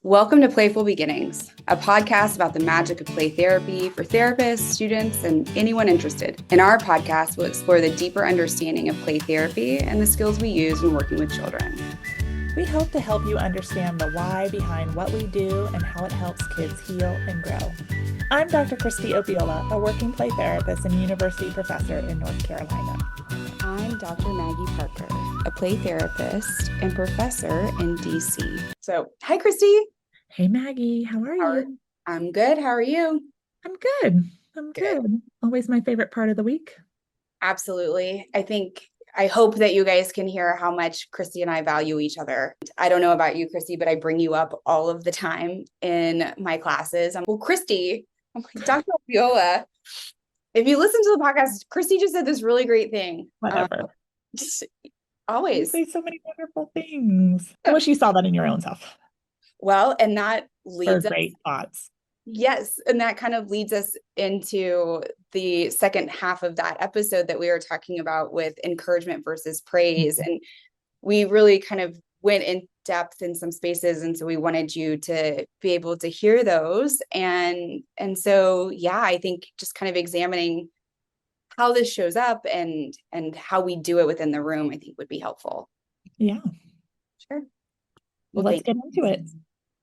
Welcome to Playful Beginnings, a podcast about the magic of play therapy for therapists, students, and anyone interested. In our podcast, we'll explore the deeper understanding of play therapy and the skills we use when working with children. We hope to help you understand the why behind what we do and how it helps kids heal and grow. I'm Dr. Christy Opiola, a working play therapist and university professor in North Carolina. I'm Dr. Maggie Parker, a play therapist and professor in DC. So, hi, Christy. Hey, Maggie. How are you? I'm good. How are you? I'm good. I'm good. Always my favorite part of the week. Absolutely. I hope that you guys can hear how much Christy and I value each other. I don't know about you, Christy, but I bring you up all of the time in my classes. Christy, I'm like, Dr. Viola, if you listen to the podcast, Christy just said this really great thing. Whatever. Always. You say so many wonderful things. I wish you saw that in your own self. Well, and that leads us. Great thoughts. Yes. And that kind of leads us into the second half of that episode that we were talking about with encouragement versus praise. And we really kind of went in depth in some spaces. And so we wanted you to be able to hear those. And so, yeah, I think just kind of examining how this shows up and how we do it within the room, I think would be helpful. Yeah. Sure. Well, let's get into it.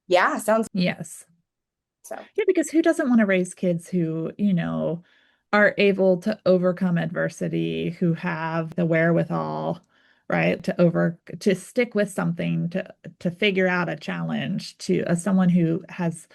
Yeah. Sounds. Yes. So, yeah, because who doesn't want to raise kids who, are able to overcome adversity, who have the wherewithal, right, to stick with something, to figure out a challenge, to someone who has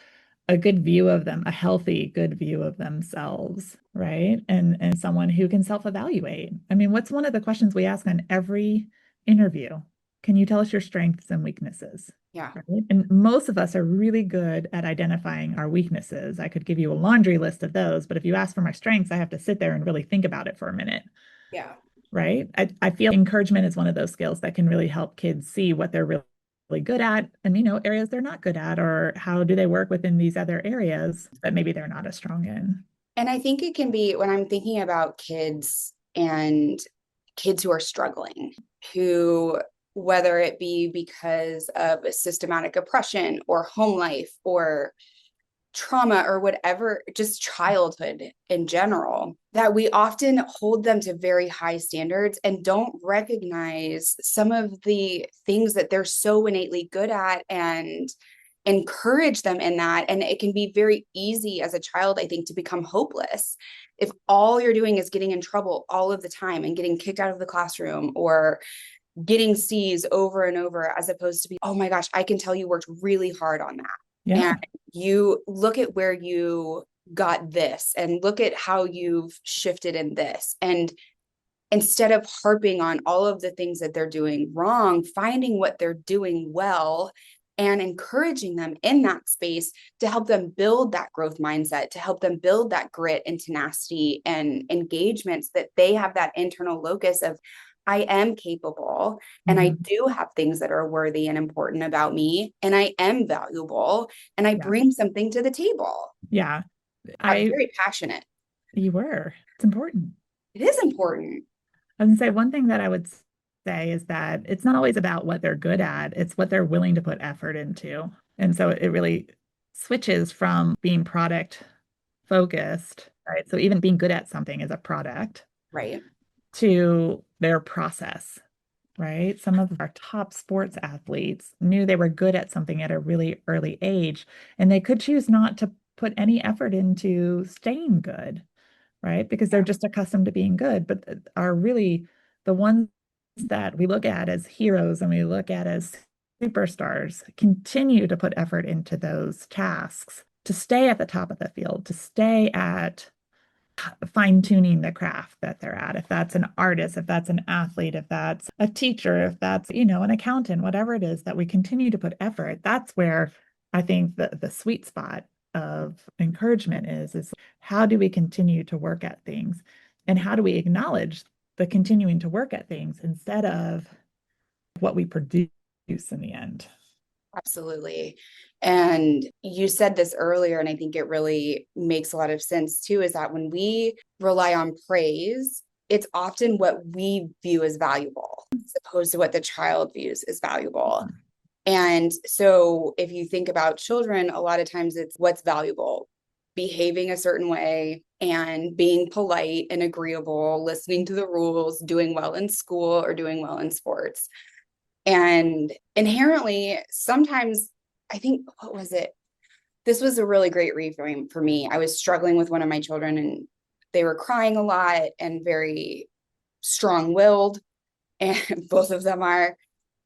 a good view of them, a healthy, good view of themselves, right? And someone who can self-evaluate. I mean, what's one of the questions we ask on every interview? Can you tell us your strengths and weaknesses? Yeah. Right? And most of us are really good at identifying our weaknesses. I could give you a laundry list of those, but if you ask for my strengths, I have to sit there and really think about it for a minute. Yeah. Right? I feel encouragement is one of those skills that can really help kids see what they're really good at and, areas they're not good at, or how do they work within these other areas that maybe they're not as strong in. And I think it can be, when I'm thinking about kids and kids who are struggling, who, whether it be because of a systematic oppression or home life or trauma or whatever, just childhood in general, that we often hold them to very high standards and don't recognize some of the things that they're so innately good at and encourage them in that. And it can be very easy as a child, I think, to become hopeless if all you're doing is getting in trouble all of the time and getting kicked out of the classroom or getting C's over and over, as opposed to be, oh my gosh, I can tell you worked really hard on that. Yeah. And you look at where you got this and look at how you've shifted in this. And instead of harping on all of the things that they're doing wrong, finding what they're doing well and encouraging them in that space to help them build that growth mindset, to help them build that grit and tenacity and engagements, that they have that internal locus of, I am capable and I do have things that are worthy and important about me, and I am valuable and I bring something to the table. Yeah. I'm very passionate. You were. It's important. It is important. I was gonna say, one thing that I would say is that it's not always about what they're good at, it's what they're willing to put effort into. And so it really switches from being product focused, right? So even being good at something is a product. Right. To their process, right? Some of our top sports athletes knew they were good at something at a really early age, and they could choose not to put any effort into staying good, right? Because they're just accustomed to being good, but are really the ones that we look at as heroes and we look at as superstars continue to put effort into those tasks to stay at the top of the field, to stay at fine-tuning the craft that they're at. If that's an artist, if that's an athlete, if that's a teacher, if that's, an accountant, whatever it is, that we continue to put effort, that's where I think the sweet spot of encouragement is how do we continue to work at things, and how do we acknowledge the continuing to work at things instead of what we produce in the end. Absolutely. And you said this earlier, and I think it really makes a lot of sense too, is that when we rely on praise, it's often what we view as valuable as opposed to what the child views as valuable. And so if you think about children, a lot of times it's what's valuable, behaving a certain way and being polite and agreeable, listening to the rules, doing well in school or doing well in sports. And inherently, sometimes I think, what was it? This was a really great reframe for me. I was struggling with one of my children and they were crying a lot and very strong willed, and both of them are.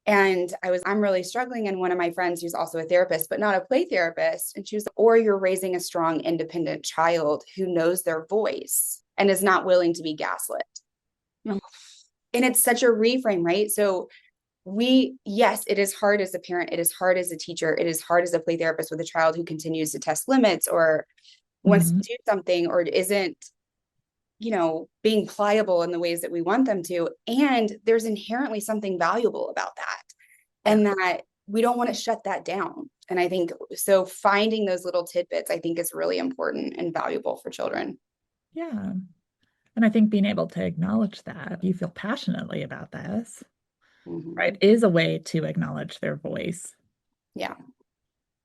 And I'm really struggling. And one of my friends, who's also a therapist, but not a play therapist, and she was, or you're raising a strong, independent child who knows their voice and is not willing to be gaslit. And it's such a reframe, right? So yes, it is hard as a parent, it is hard as a teacher, it is hard as a play therapist with a child who continues to test limits or wants Mhm. to do something or isn't, being pliable in the ways that we want them to. And there's inherently something valuable about that. Yeah. And that we don't want to shut that down. And I think so finding those little tidbits, I think, is really important and valuable for children. Yeah. And I think being able to acknowledge that you feel passionately about this, right, Mm-hmm. is a way to acknowledge their voice. Yeah.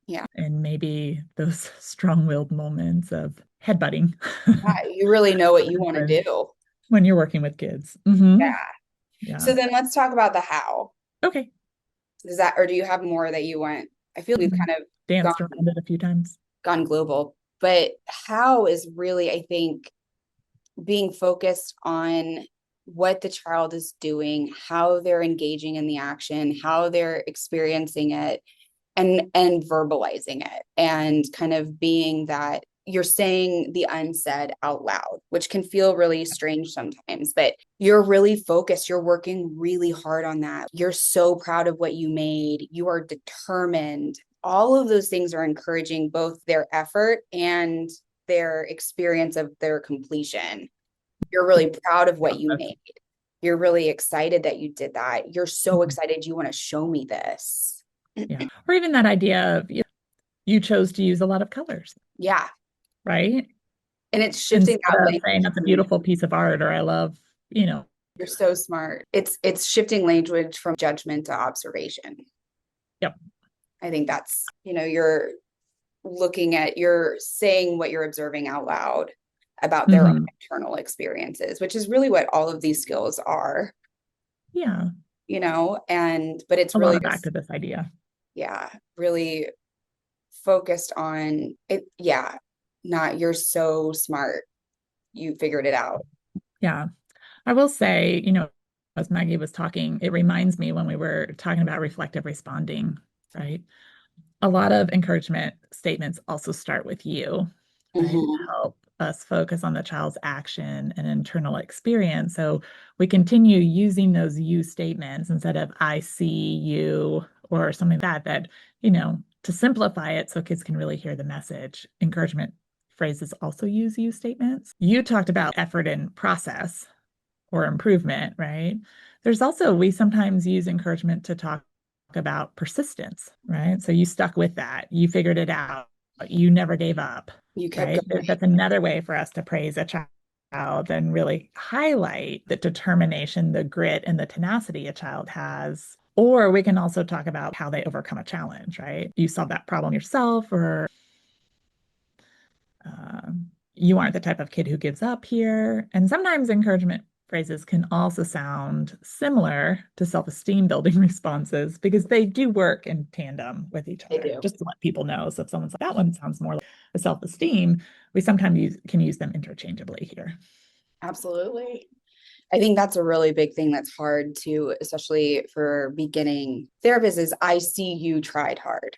Yeah. And maybe those strong-willed moments of headbutting Yeah. You really know what you want to when do. you're working with kids. Yeah. Yeah. So then let's talk about the how. Okay. Does that, or do you have more that you want? I feel we've Mhm. kind of Danced gone around it a few times. gone global, but how is really, I think, being focused on what the child is doing, how they're engaging in the action, how they're experiencing it, and verbalizing it, and kind of being that you're saying the unsaid out loud, which can feel really strange sometimes, but you're really focused, you're working really hard on that, you're so proud of what you made, you are determined. All of those things are encouraging both their effort and their experience of their completion. You're really proud of what you made. You're really excited that you did that. You're so Mhm. excited you want to show me this. Yeah. Or even that idea of you chose to use a lot of colors, Yeah. right? And it's shifting Instead that of saying language that's a from, beautiful piece of art or I love, you're so smart. It's shifting language from judgment to observation. yep. I think that's, you're saying what you're observing out loud about their own Hmm. internal experiences, which is really what all of these skills are, Yeah. and but it's A lot really of back just, to this idea. yeah, really focused on it. Yeah. Not you're so smart. You figured it out. Yeah. I will say, as Maggie was talking, it reminds me when we were talking about reflective responding, right? A lot of encouragement statements also start with you, right? To Mm-hmm. help us focus on the child's action and internal experience. So we continue using those you statements instead of I see you or something like that, to simplify it so kids can really hear the message. Encouragement phrases also use you statements. You talked about effort and process or improvement, right? There's also, we sometimes use encouragement to talk about persistence, right? So you stuck with that, you figured it out, you never gave up, You kept right? going. That's another way for us to praise a child and really highlight the determination, the grit, and the tenacity a child has. Or we can also talk about how they overcome a challenge, right? You solve that problem yourself, or you aren't the type of kid who gives up here. And sometimes encouragement phrases can also sound similar to self-esteem building responses because they do work in tandem with each They other. do. Just to let people know. So if someone's like, that one sounds more like a self-esteem, we sometimes can use them interchangeably here. Absolutely. I think that's a really big thing that's hard to, especially for beginning therapists, is I see you tried hard,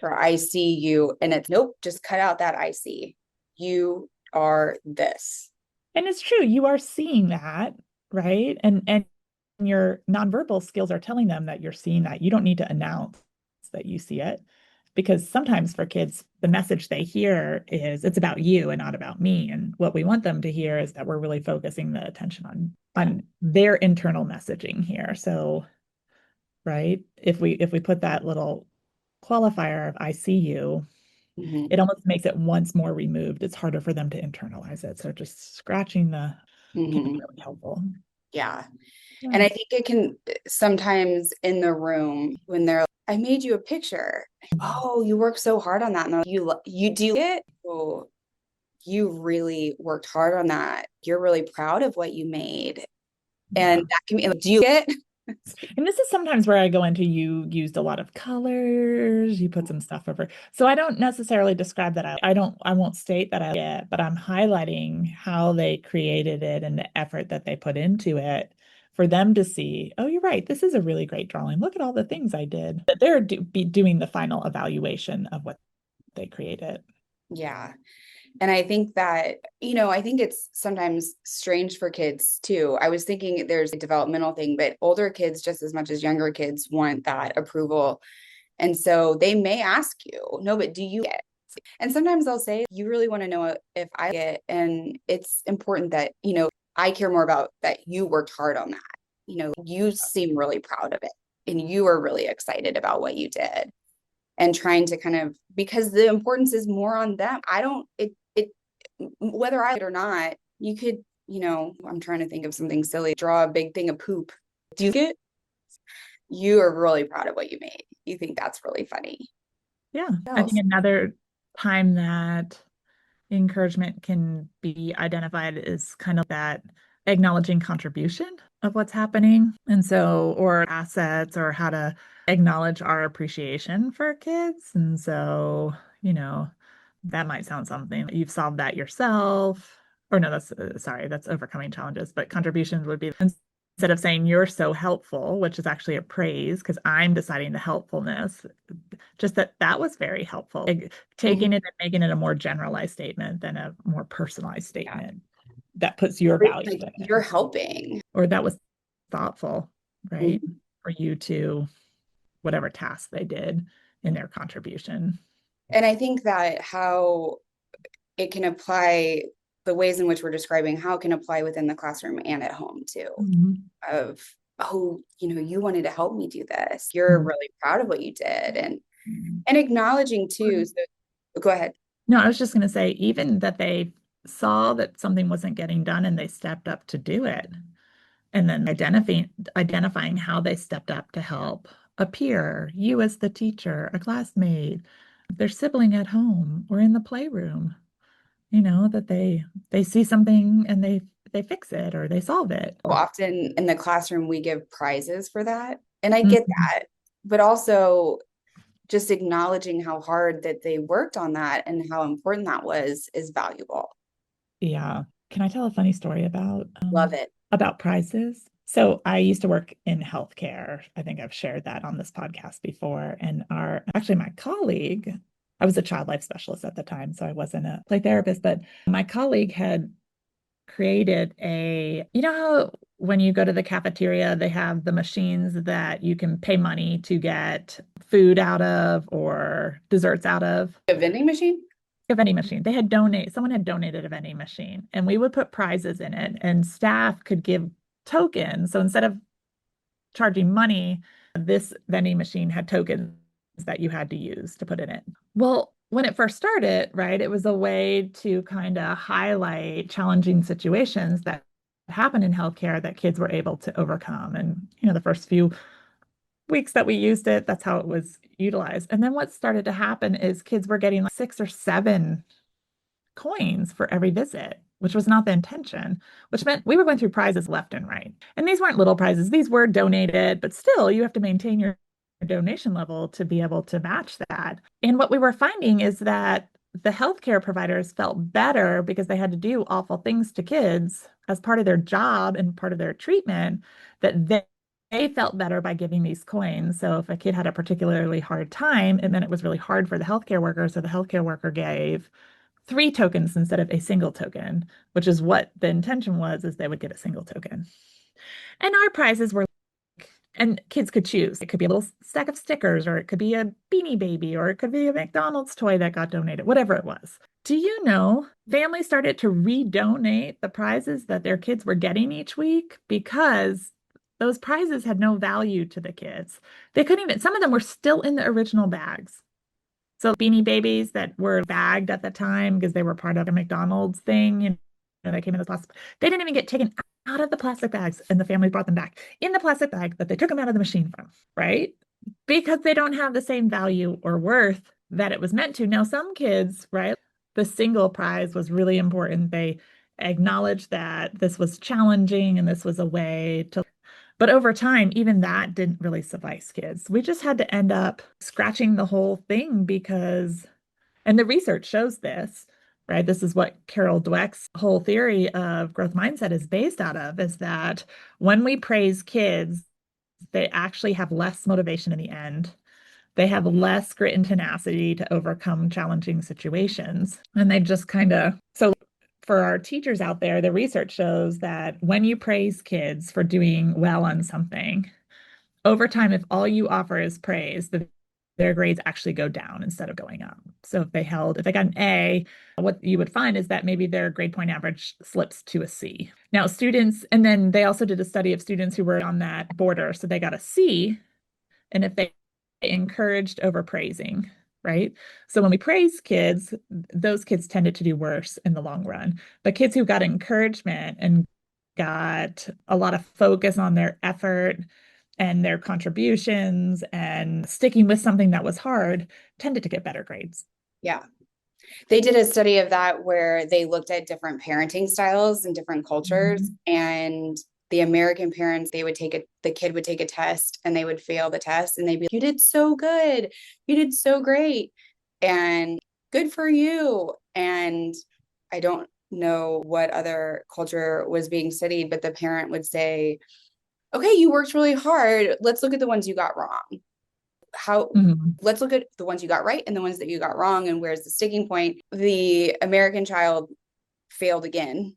or I see you, and it's nope, just cut out that I see. You are this. And it's true, you are seeing that, right? And your nonverbal skills are telling them that you're seeing that. You don't need to announce that you see it because sometimes for kids, the message they hear is it's about you and not about me. And what we want them to hear is that we're really focusing the attention on their internal messaging here. So, right, if we put that little qualifier of I see you, Mm-hmm. it almost makes it once more removed. It's harder for them to internalize it. So just scratching the can be Mm-hmm. really helpful. Yeah. And Yeah. I think it can sometimes in the room when they're I made you a picture. Oh, you worked so hard on that. And you do it. Oh, you really worked hard on that. You're really proud of what you made. And Yeah. that can be, like, do you get? And this is sometimes where I go into you used a lot of colors, you put some stuff over. So I don't necessarily describe that I won't state that I get, but I'm highlighting how they created it and the effort that they put into it for them to see, oh, you're right, this is a really great drawing. Look at all the things I did. That they're be doing the final evaluation of what they created. Yeah. And I think that, I think it's sometimes strange for kids too. I was thinking there's a developmental thing, but older kids, just as much as younger kids, want that approval. And so they may ask you, no, but do you get? And sometimes they'll say, you really want to know if I get. And it's important that, I care more about that you worked hard on that. You seem really proud of it and you are really excited about what you did and trying to kind of, because the importance is more on them. I don't, it, whether I like it or not, you could, I'm trying to think of something silly, draw a big thing of poop. Do you get? You are really proud of what you made. You think that's really funny. Yeah. What I think else? another time that encouragement can be identified is kind of that acknowledging contribution of what's happening. And so, or assets, or how to acknowledge our appreciation for kids. And so, you know, that might sound something you've solved that yourself. Or no, that's sorry, that's overcoming challenges. But contributions would be instead of saying you're so helpful, which is actually a praise because I'm deciding the helpfulness, just that that was very helpful. Like, Mhm. taking it and making it a more generalized statement than a more personalized Yeah. statement that puts your value Like in it, you're helping. or that was thoughtful, right? Mhm. For you to whatever task they did in their contribution. And I think that how it can apply, the ways in which we're describing how it can apply within the classroom and at home too. Mhm. Of, oh, you wanted to help me do this. You're Mhm. really proud of what you did. And acknowledging too. So go ahead. No, I was just going to say, even that they saw that something wasn't getting done and they stepped up to do it. And then identifying how they stepped up to help a peer, you as the teacher, a classmate, their sibling at home or in the playroom, that they see something and they fix it or they solve it. Often in the classroom, we give prizes for that. And I get Mhm. that. But also just acknowledging how hard that they worked on that and how important that was is valuable. Yeah. Can I tell a funny story Love it. about prizes? So I used to work in healthcare. I think I've shared that on this podcast before. And actually my colleague, I was a child life specialist at the time, so I wasn't a play therapist, but my colleague had created how when you go to the cafeteria, they have the machines that you can pay money to get food out of or desserts out of. A vending machine? A vending machine. Someone had donated a vending machine, and we would put prizes in it, and staff could give tokens. So instead of charging money, this vending machine had tokens that you had to use to put in it. Well, when it first started, right, it was a way to kind of highlight challenging situations that happen in healthcare that kids were able to overcome. And, the first few weeks that we used it, that's how it was utilized. And then what started to happen is kids were getting like 6 or 7 coins for every visit, which was not the intention, which meant we were going through prizes left and right. And these weren't little prizes, these were donated, but still, you have to maintain your donation level to be able to match that. And what we were finding is that the healthcare providers felt better because they had to do awful things to kids as part of their job and part of their treatment, that they felt better by giving these coins. So if a kid had a particularly hard time, it meant it was really hard for the healthcare worker. So the healthcare worker gave 3 tokens instead of a single token, which is what the intention was, is they would get a single token. And our prizes were, and kids could choose. It could be a little stack of stickers, or it could be a Beanie Baby, or it could be a McDonald's toy that got donated, whatever it was. Do you know, families started to redonate the prizes that their kids were getting each week because those prizes had no value to the kids. They couldn't even, some of them were still in the original bags. So Beanie Babies that were bagged at the time because they were part of a McDonald's thing, they came in the plastic. They didn't even get taken out of the plastic bags, and the family brought them back in the plastic bag that they took them out of the machine from, right? because they don't have the same value or worth that it was meant to. Now, some kids, right, the single prize was really important. They acknowledged that this was challenging and this was a way to, but over time, even that didn't really suffice kids. We just had to end up scratching the whole thing because, and the research shows this, right? This is what Carol Dweck's whole theory of growth mindset is based out of, is that when we praise kids, they actually have less motivation in the end. They have less grit and tenacity to overcome challenging situations. And they just kind of, so for our teachers out there, the research shows that when you praise kids for doing well on something, over time, if all you offer is praise, their grades actually go down instead of going up. So if they got an A, what you would find is that maybe their grade point average slips to a C. Now, students, and then they also did a study of students who were on that border. So they got a C, and if they encouraged over praising, right? So when we praise kids, those kids tended to do worse in the long run. But kids who got encouragement and got a lot of focus on their effort and their contributions and sticking with something that was hard tended to get better grades. Yeah. They did a study of that where they looked at different parenting styles in different cultures, and the American parents, the kid would take a test and they would fail the test and they'd be, you did so good. You did so great. And good for you. And I don't know what other culture was being studied, but the parent would say, okay, you worked really hard. Let's look at the ones you got wrong. Let's look at the ones you got right and the ones that you got wrong, and where's the sticking point. The American child failed again,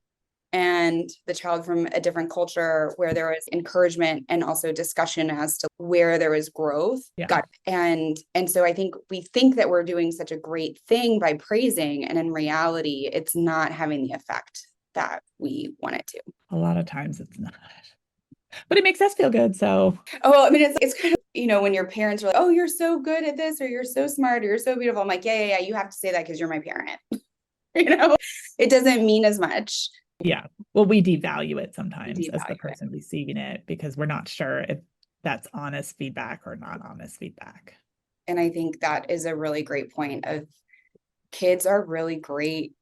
and the child from a different culture where there was encouragement and also discussion as to where there was growth got. And so I think we think that we're doing such a great thing by praising, and in reality it's not having the effect that we want it to. A lot of times it's not, but it makes us feel good. So, well, I mean, it's kind of, when your parents are like, oh, you're so good at this, or you're so smart, or you're so beautiful. I'm like, yeah. You have to say that because you're my parent. It doesn't mean as much. Yeah. Well, we devalue it sometimes as the person receiving it because we're not sure if that's honest feedback or not honest feedback. And I think that is a really great point of kids are really great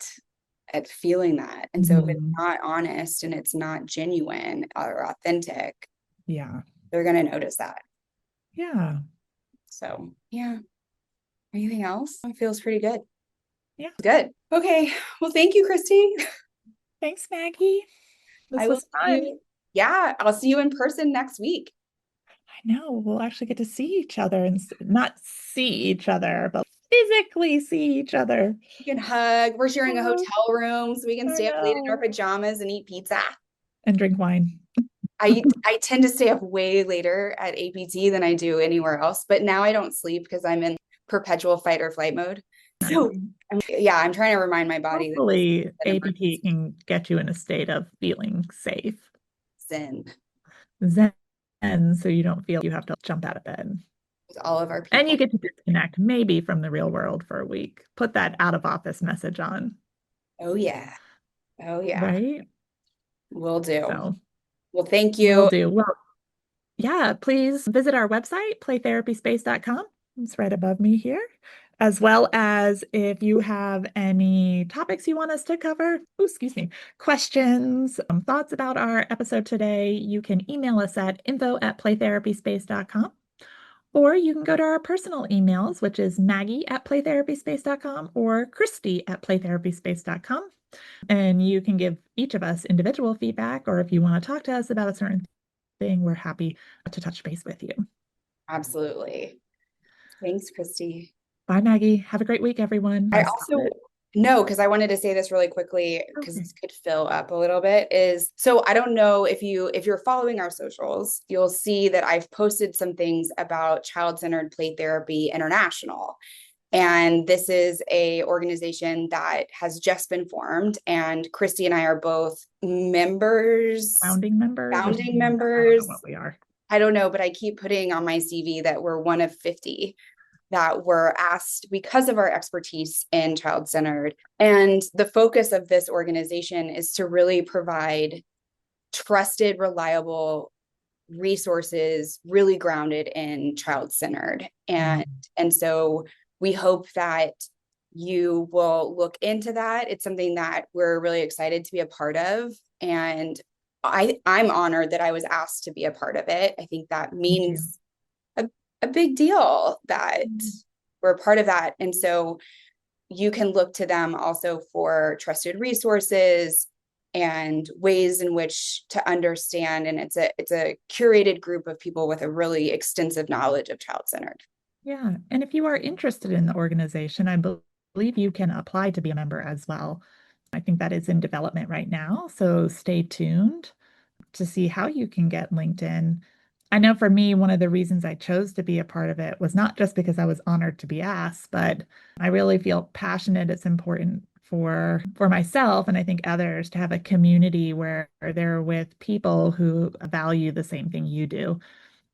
at feeling that. And so if it's not honest and it's not genuine or authentic, yeah, they're going to notice that. Yeah. So, yeah. Anything else? It feels pretty good. Yeah. Good. Okay. Well, thank you, Christy. Thanks, Maggie. This was fun. Yeah. I'll see you in person next week. I know. We'll actually get to see each other and not see each other, but physically see each other. We can hug. We're sharing a hotel room, so we can stay up late in our pajamas and eat pizza. And drink wine. I tend to stay up way later at APT than I do anywhere else, but now I don't sleep because I'm in perpetual fight or flight mode. So I'm trying to remind my body. Hopefully APT can get you in a state of feeling safe. Zen. So you don't feel you have to jump out of bed. With all of our people. And you get to disconnect maybe from the real world for a week. Put that out of office message on. Oh, yeah. Right? Will do. So, well, thank you. Will do. Well, yeah, please visit our website, playtherapyspace.com. It's right above me here. As well as if you have any topics you want us to cover, questions, thoughts about our episode today, you can email us at info@playtherapyspace.com. Or you can go to our personal emails, which is Maggie@playtherapyspace.com or Christy@playtherapyspace.com. And you can give each of us individual feedback, or if you want to talk to us about a certain thing, we're happy to touch base with you. Absolutely. Thanks, Christy. Bye, Maggie. Have a great week, everyone. Because I wanted to say this really quickly because this could fill up a little bit so I don't know if you're following our socials, you'll see that I've posted some things about Child-Centered Play Therapy International. And this is a organization that has just been formed, and Christy and I are both founding members. I don't know what we are. I don't know, but I keep putting on my CV that we're one of 50 that were asked because of our expertise in child-centered. And the focus of this organization is to really provide trusted, reliable resources really grounded in child-centered. Mm. And so we hope that you will look into that. It's something that we're really excited to be a part of. And I'm honored that I was asked to be a part of it. I think that Thank you. means a big deal that we're a part of that. And so you can look to them also for trusted resources and ways in which to understand. And it's a curated group of people with a really extensive knowledge of child-centered. Yeah. And if you are interested in the organization, I believe you can apply to be a member as well. I think that is in development right now. So stay tuned to see how you can get linked in. I know for me, one of the reasons I chose to be a part of it was not just because I was honored to be asked, but I really feel passionate. It's important for myself and I think others to have a community where they're with people who value the same thing you do.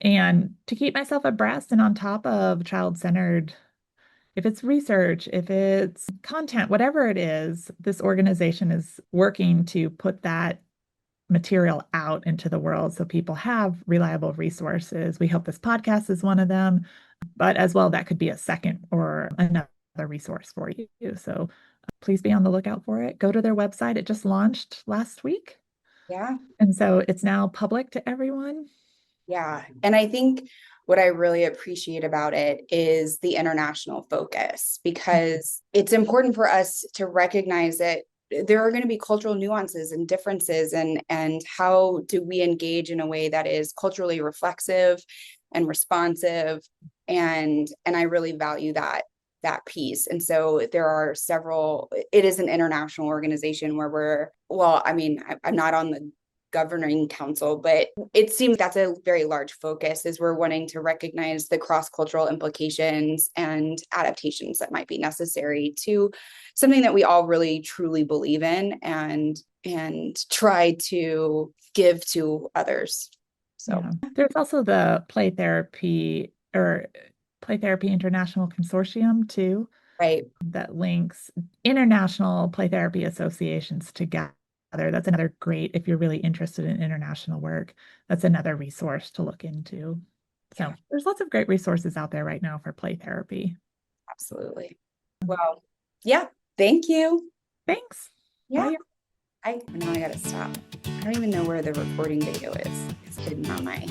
And to keep myself abreast and on top of child-centered, if it's research, if it's content, whatever it is, this organization is working to put that material out into the world so people have reliable resources. We hope this podcast is one of them, but as well, that could be a second or another resource for you. So please be on the lookout for it. Go to their website. It just launched last week. Yeah. And so it's now public to everyone. Yeah. And I think what I really appreciate about it is the international focus, because it's important for us to recognize that there are going to be cultural nuances and differences, and how do we engage in a way that is culturally reflexive and responsive. And I really value that piece. And so there are several, it is an international organization where I'm not on the governing council, but it seems that's a very large focus, is we're wanting to recognize the cross-cultural implications and adaptations that might be necessary to something that we all really truly believe in, and try to give to others. So yeah. There's also the Play Therapy International Consortium too, right. that links international play therapy associations together. That's another great, if you're really interested in international work, that's another resource to look into. So Yeah, there's lots of great resources out there right now for play therapy. absolutely. Well, yeah, thank you. Thanks. Yeah. Bye. Now I gotta stop. I don't even know where the recording video is. It's hidden on my